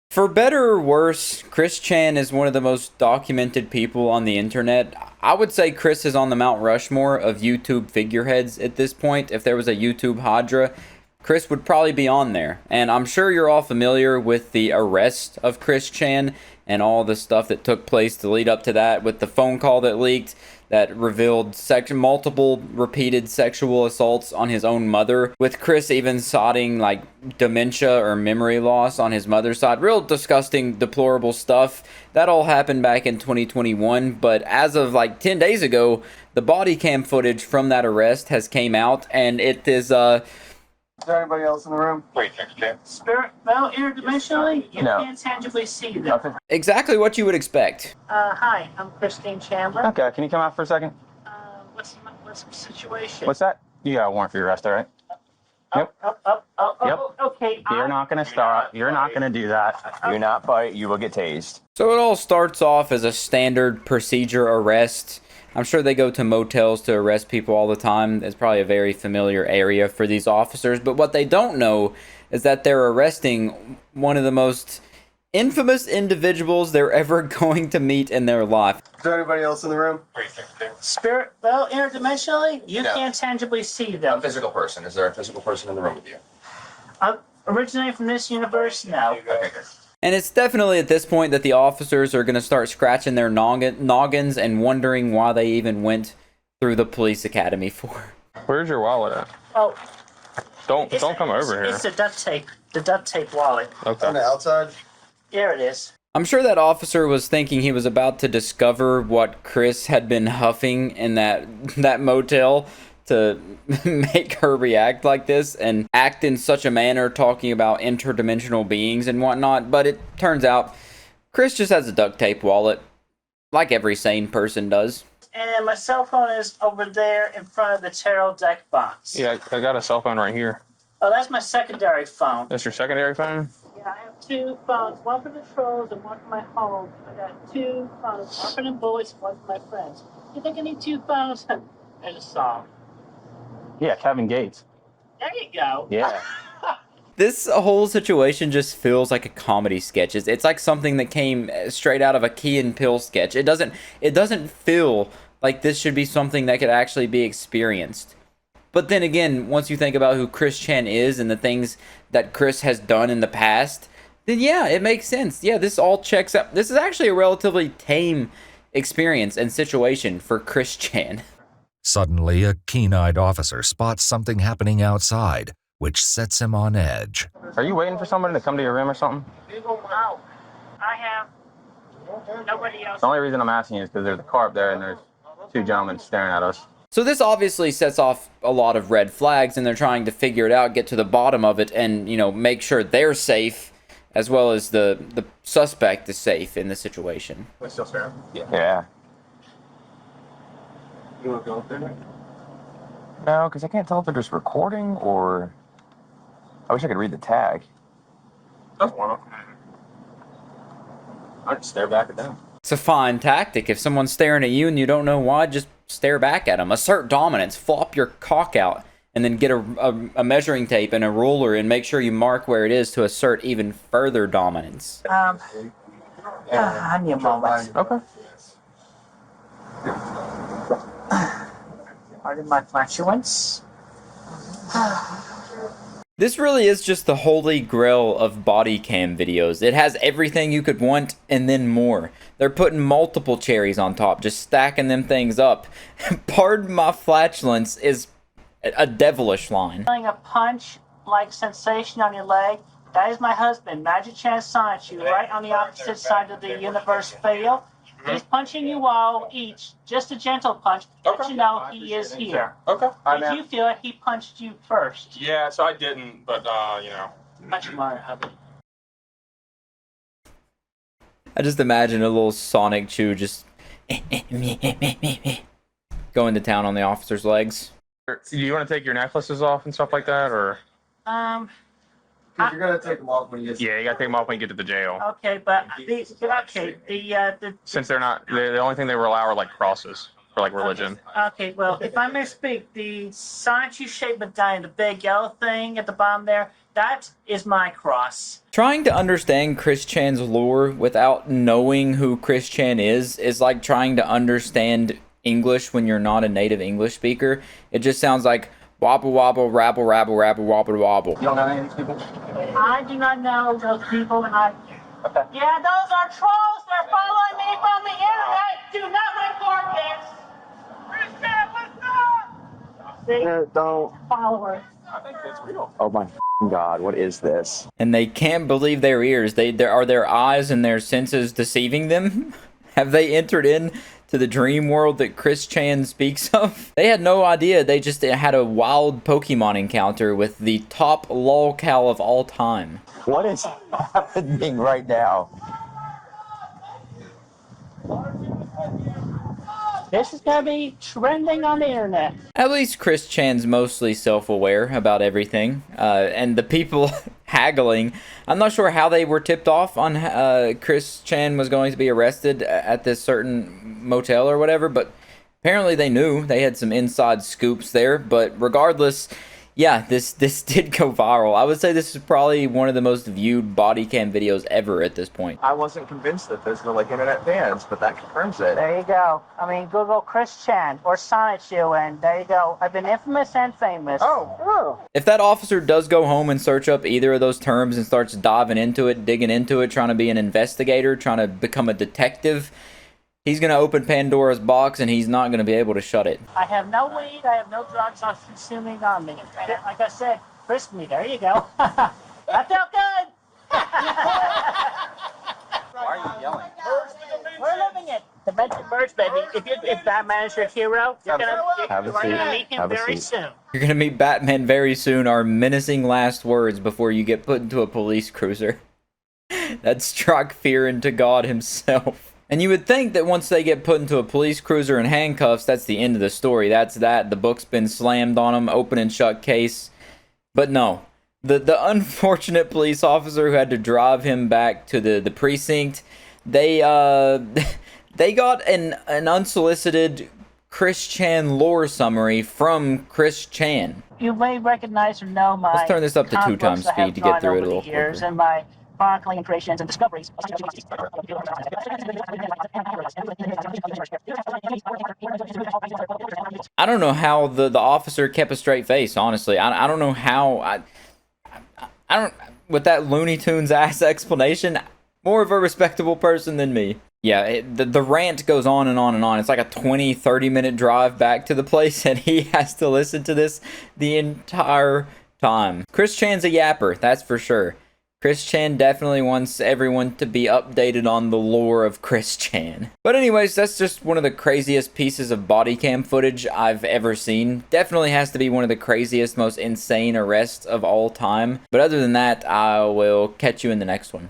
For better or worse, Chris Chan is one of the most documented people on the internet. I would say Chris is on the Mount Rushmore of YouTube figureheads at this point. If there was a YouTube Hadra, Chris would probably be on there. And I'm sure you're all familiar with the arrest of Chris Chan and all the stuff that took place to lead up to that, with the phone call that leaked that revealed multiple repeated sexual assaults on his own mother, with Chris even citing like dementia or memory loss on his mother's side. Real disgusting, deplorable stuff. That all happened back in 2021, but as of like 10 days ago, the body cam footage from that arrest has came out, and it is Is there anybody else in the room? Wait, okay. Spirit, well, interdimensionally, you No. can't tangibly see them. Okay. exactly what you would expect. Hi, I'm Christine Chandler. Okay, can you come out for a second? What's the situation? What's that? You got a warrant for your arrest, all right? Yep. Yep. Okay. You're not gonna start. You're not gonna do that. Do not fight. You will get tased. So it all starts off as a standard procedure arrest. I'm sure they go to motels to arrest people all the time. It's probably a very familiar area for these officers. But what they don't know is that they're arresting one of the most infamous individuals they're ever going to meet in their life. Is there anybody else in the room? Wait, okay. Spirit, well, interdimensionally, you No. can't tangibly see A them. physical person. Is there a physical person in the room with you? Originating from this universe, no. Okay, good. And it's definitely at this point that the officers are going to start scratching their noggins and wondering why they even went through the police academy for. Where's your wallet at? Oh, Don't come over here. It's the duct tape wallet. Okay. On the outside? There it is. I'm sure that officer was thinking he was about to discover what Chris had been huffing in that motel to make her react like this and act in such a manner talking about interdimensional beings and whatnot. But it turns out Chris just has a duct tape wallet, like every sane person does. And my cell phone is over there in front of the tarot deck box. Yeah, I got a cell phone right here. Oh, that's my secondary phone. That's your secondary phone? Yeah, I have two phones, one for the trolls and one for my home. I got two phones, one for the boys and one for my friends. You think I need two phones? There's a song. Yeah, Kevin Gates. There you go. Yeah. This whole situation just feels like a comedy sketch. It's like something that came straight out of a Key and Peele sketch. It doesn't feel like this should be something that could actually be experienced. But then again, once you think about who Chris Chan is and the things that Chris has done in the past, then yeah, it makes sense. Yeah, this all checks out. This is actually a relatively tame experience and situation for Chris Chan. Suddenly, a keen-eyed officer spots something happening outside, which sets him on edge. Are you waiting for somebody to come to your room or something? Oh, I have nobody else. The only reason I'm asking you is because there's a car up there and there's two gentlemen staring at us. So this obviously sets off a lot of red flags, and they're trying to figure it out, get to the bottom of it, and, you know, make sure they're safe, as well as the suspect is safe in the situation. We're still staring? Yeah. You want to go up there? No, because I can't tell if they're just recording or... I wish I could read the tag. That's one. I just stare back at them. It's a fine tactic. If someone's staring at you and you don't know why, just stare back at them. Assert dominance. Flop your cock out, and then get a measuring tape and a ruler and make sure you mark where it is to assert even further dominance. I need a moment. Okay. Pardon my flatulence. This really is just the holy grail of body cam videos. It has everything you could want and then more. They're putting multiple cherries on top, just stacking them things up. Pardon my flatulence is a devilish line. Feeling a punch-like sensation on your leg. That is my husband, Magic Chan Sanchu, right on the opposite side of the universe field. He's punching you all each, just a gentle punch, but you know he is here. Okay. Did you feel it? He punched you first. Yeah, so I didn't, but, you know. Punch him harder, hubby. I just imagine a little Sonic Chew just going to town on the officer's legs. Do you want to take your necklaces off and stuff like that, or? You're going to take them off when you get... Yeah, you got to take them off when you get to the jail. Okay, but the Since they're the only thing they were allowed are like crosses. for like religion. Okay, well, if I may speak, the statue-shaped medallion, the big yellow thing at the bottom there, that is my cross. Trying to understand Chris Chan's lore without knowing who Chris Chan is like trying to understand English when you're not a native English speaker. It just sounds like wobble wobble, rabble rabble rabble wobble wobble. You don't know any of these people? I do not know those people, and Okay. Yeah, those are trolls. They're following me from the internet. Do not report this. Christian, what's up? See? Don't. Followers. I think that's real. Oh my God, what is this? And they can't believe their ears. Are their eyes and their senses deceiving them? Have they entered in to the dream world that Chris Chan speaks of? They had no idea. They just had a wild Pokemon encounter with the top lolcow of all time. What is happening right now? This is going to be trending on the internet. At least Chris Chan's mostly self-aware about everything. And the people haggling, I'm not sure how they were tipped off on Chris Chan was going to be arrested at this certain motel or whatever, but apparently they knew. They had some inside scoops there, but regardless, yeah, this did go viral. I would say this is probably one of the most viewed body cam videos ever at this point. I wasn't convinced that those were like internet fans, but that confirms it. There you go. I mean, Google Chris Chan or Sonichu, and there you go. I've been infamous and famous. Oh. If that officer does go home and search up either of those terms and starts diving into it, digging into it, trying to be an investigator, trying to become a detective, he's going to open Pandora's box and he's not going to be able to shut it. I have no weed. I have no drugs I'm consuming on me. Like I said, frisk me. There you go. That felt good. Why are you yelling? We're living it. Dimension merge, baby. If Batman is your hero, you're Have a going to seat. meet him Have a very seat. soon. You're going to meet Batman very soon, our menacing last words before you get put into a police cruiser. That struck fear into God himself. And you would think that once they get put into a police cruiser in handcuffs, that's the end of the story. That's that. The book's been slammed on them, open and shut case. But no. The unfortunate police officer who had to drive him back to the precinct, they got an unsolicited Chris Chan lore summary from Chris Chan. You may recognize or know my. Let's turn this up to comic 2 times books I have speed to get drawn through it a over little the years quicker. and my chronicling and creations and discoveries. I don't know how the officer kept a straight face, honestly. I don't know how. I don't. With that Looney Tunes ass explanation, more of a respectable person than me. Yeah, the rant goes on and on and on. It's like a 20-30 minute drive back to the place, and he has to listen to this the entire time. Chris Chan's a yapper, that's for sure. Chris Chan definitely wants everyone to be updated on the lore of Chris Chan. But anyways, that's just one of the craziest pieces of body cam footage I've ever seen. Definitely has to be one of the craziest, most insane arrests of all time. But other than that, I will catch you in the next one.